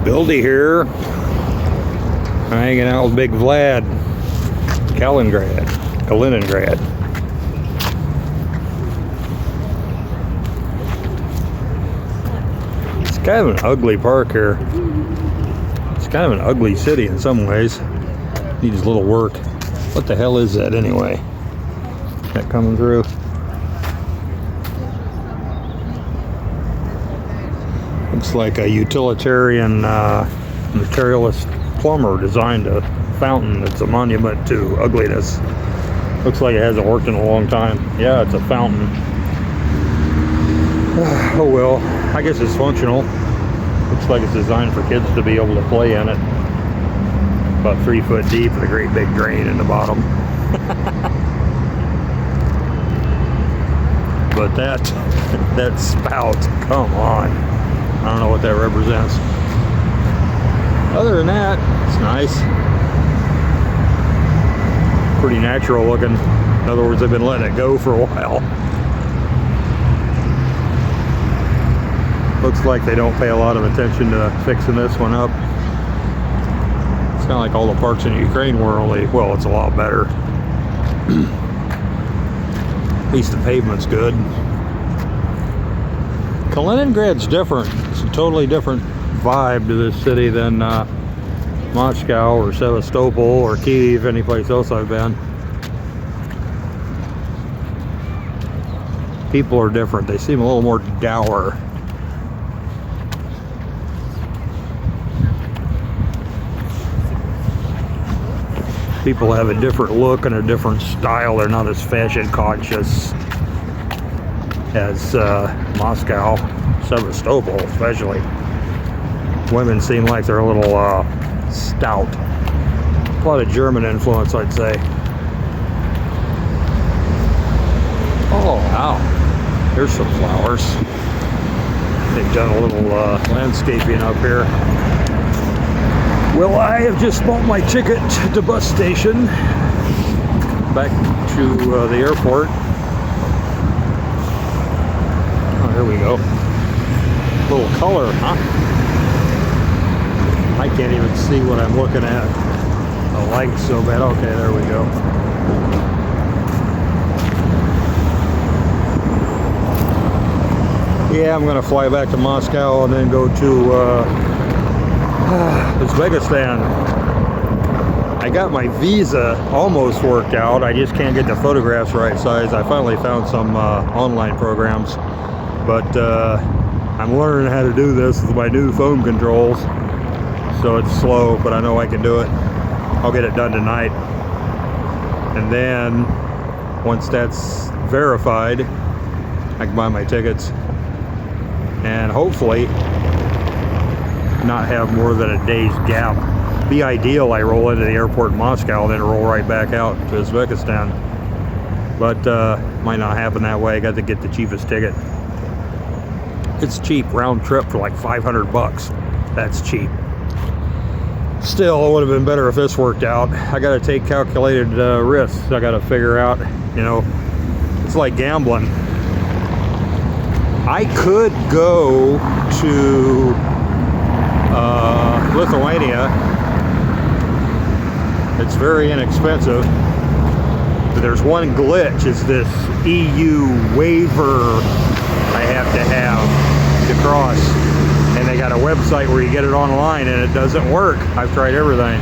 Bildy here, hanging out with Big Vlad, Kaliningrad. It's kind of an ugly park here. It's kind of an ugly city in some ways. Needs a little work. What the hell is that anyway? That coming through? Looks like a utilitarian materialist plumber designed a fountain that's a monument to ugliness. Looks like it hasn't worked in a long time. Yeah, it's a fountain. Oh well, I guess it's functional. Looks like it's designed for kids to be able to play in it. About 3 foot deep with a great big drain in the bottom. But that spout, come on. I don't know what that represents. Other than that, it's nice. Pretty natural looking. In other words, they've been letting it go for a while. Looks like they don't pay a lot of attention to fixing this one up. It's kind of like all the parks in Ukraine were, only, well, it's a lot better. At least the pavement's good. Kaliningrad's different. It's a totally different vibe to this city than Moscow or Sevastopol or Kyiv, any place else I've been. People are different. They seem a little more dour. People have a different look and a different style. They're not as fashion conscious as Moscow, Sevastopol especially. Women seem like they're a little stout. A lot of German influence, I'd say. Oh wow, there's some flowers. They've done a little landscaping up here. Well, I have just bought my ticket to the bus station back to the airport. Oh, here we go. A little color, huh? I can't even see what I'm looking at. The light's so bad. Okay, there we go. Yeah, I'm gonna fly back to Moscow and then go to Uzbekistan. I got my visa almost worked out. I just can't get the photographs right size. I finally found some online programs, but I'm learning how to do this with my new phone controls. So it's slow, but I know I can do it. I'll get it done tonight. And then once that's verified, I can buy my tickets and hopefully not have more than a day's gap. Be ideal I roll into the airport in Moscow and then roll right back out to Uzbekistan. But might not happen that way. I got to get the cheapest ticket. It's cheap, round trip for like 500 bucks. That's cheap. Still, it would have been better if this worked out. I got to take calculated risks. I got to figure out, you know, it's like gambling. I could go to Lithuania. It's very inexpensive, but there's one glitch. It's this EU waiver I have to cross, and they got a website where you get it online and it doesn't work. I've tried everything.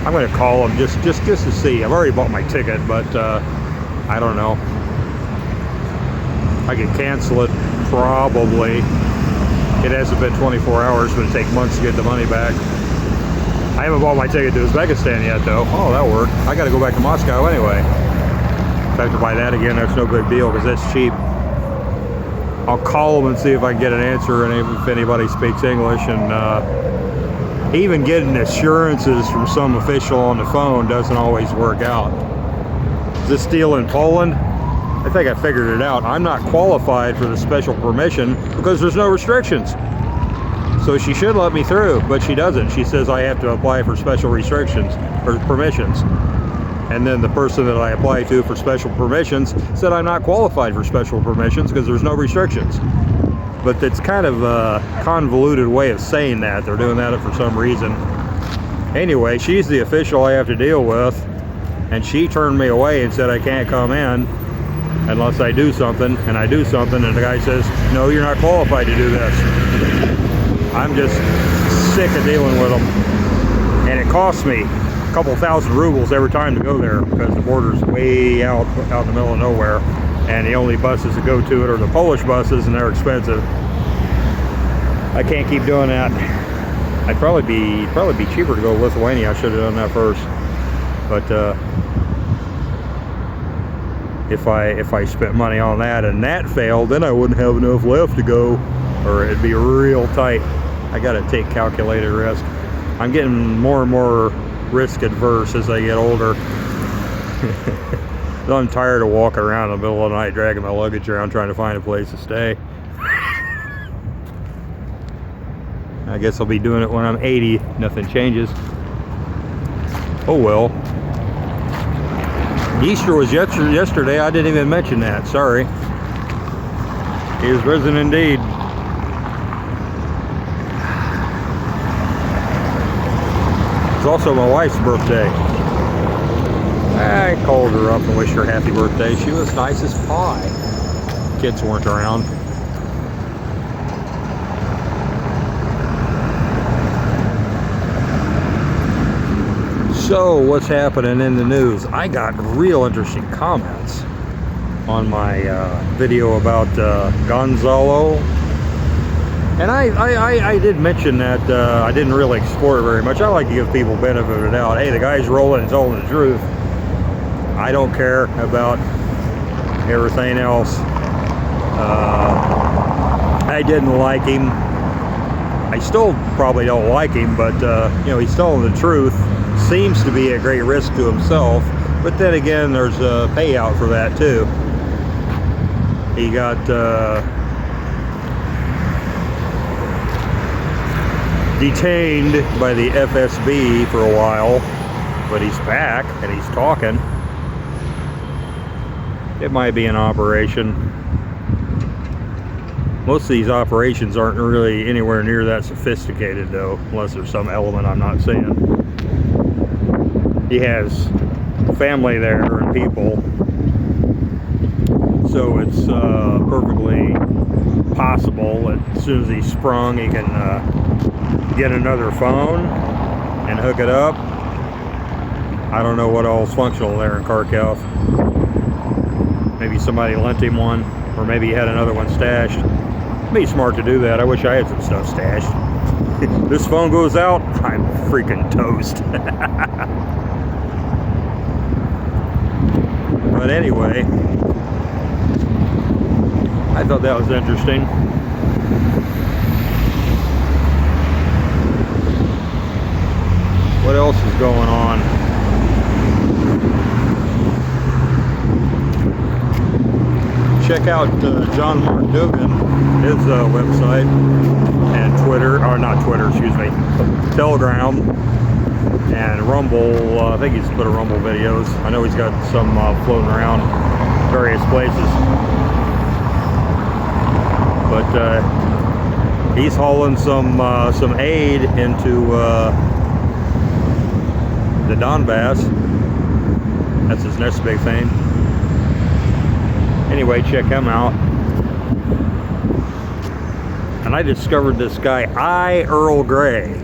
I'm going to call them just to see. I've already bought my ticket, but I don't know. I could cancel it probably. It hasn't been 24 hours, but it'll take months to get the money back. I haven't bought my ticket to Uzbekistan yet, though. Oh, that worked. I got to go back to Moscow anyway. If I have to buy that again, that's no big deal because that's cheap. I'll call them and see if I can get an answer and if anybody speaks English. And even getting assurances from some official on the phone doesn't always work out. Is this deal in Poland? I think I figured it out. I'm not qualified for the special permission because there's no restrictions. So she should let me through, but she doesn't. She says I have to apply for special restrictions or permissions. And then the person that I applied to for special permissions said I'm not qualified for special permissions because there's no restrictions. but it's kind of a convoluted way of saying that. They're doing that for some reason. Anyway, she's the official I have to deal with, and she turned me away and said I can't come in unless I do something, and I do something, and the guy says, no, you're not qualified to do this. I'm just sick of dealing with them, and it costs me a couple thousand rubles every time to go there because the border's way out in the middle of nowhere, and the only buses that go to it are the Polish buses, and they're expensive. I can't keep doing that. I'd probably be cheaper to go to Lithuania. I should have done that first, but if I spent money on that and that failed, then I wouldn't have enough left to go, or it'd be real tight. I gotta take calculated risk. I'm getting more and more risk adverse as I get older. I'm tired of walking around in the middle of the night dragging my luggage around trying to find a place to stay. I guess I'll be doing it when I'm 80. Nothing changes. Oh well. Easter was yesterday. I didn't even mention that. Sorry. He is risen indeed. It's also my wife's birthday. I called her up and wished her happy birthday. She was nice as pie. Kids weren't around. So, what's happening in the news? I got real interesting comments on my video about Gonzalo. And I did mention that I didn't really explore it very much. I like to give people benefit of the doubt. Hey, the guy's rolling and telling the truth. I don't care about everything else. I didn't like him. I still probably don't like him, but you know, he's telling the truth. Seems to be a great risk to himself, but then again, there's a payout for that too. He got detained by the FSB for a while, but he's back and he's talking. It might be an operation. Most of these operations aren't really anywhere near that sophisticated though, unless there's some element I'm not seeing. He has family there and people, so it's perfectly possible that as soon as he's sprung, he can get another phone and hook it up. I don't know what all's functional there in Kharkiv. Maybe somebody lent him one, or maybe he had another one stashed. It'd be smart to do that. I wish I had some stuff stashed. This phone goes out, I'm freaking toast. But anyway, I thought that was interesting. What else is going on? Check out John Mark Dougan, his website, and Twitter, or not Twitter, excuse me, Telegram, and Rumble. I think he's put a Rumble videos. I know he's got some floating around various places. But he's hauling some aid into the Donbass. That's his next big thing. Anyway, check him out. And I discovered this guy, Earl Grey.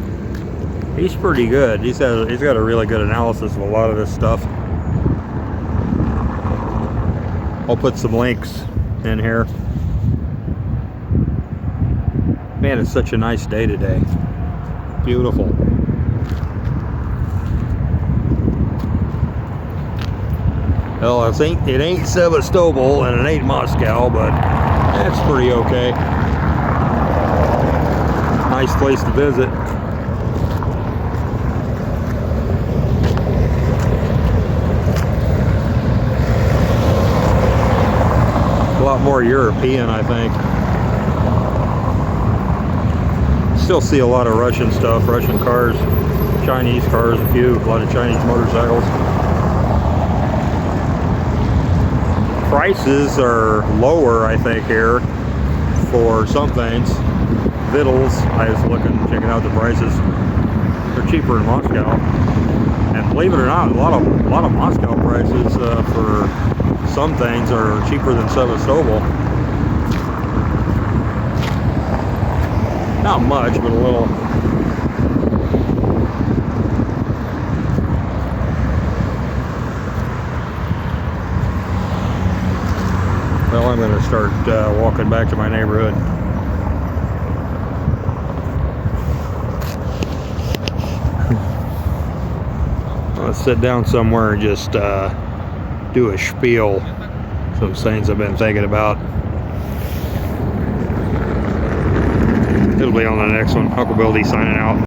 He's pretty good. He's got a really good analysis of a lot of this stuff. I'll put some links in here. Man, it's such a nice day today. Beautiful. Well, it ain't Sevastopol and it ain't Moscow, but that's pretty okay. Nice place to visit. A lot more European, I think. Still see a lot of Russian stuff, Russian cars, Chinese cars, a lot of Chinese motorcycles. Prices are lower, I think, here for some things. Vittles, I was checking out the prices. They're cheaper in Moscow. And believe it or not, a lot of Moscow prices for some things are cheaper than Sevastopol. Not much, but a little. Well, I'm going to start walking back to my neighborhood. Let's sit down somewhere and just do a spiel. Some things I've been thinking about. It'll be on the next one. Uncle Bill D signing out.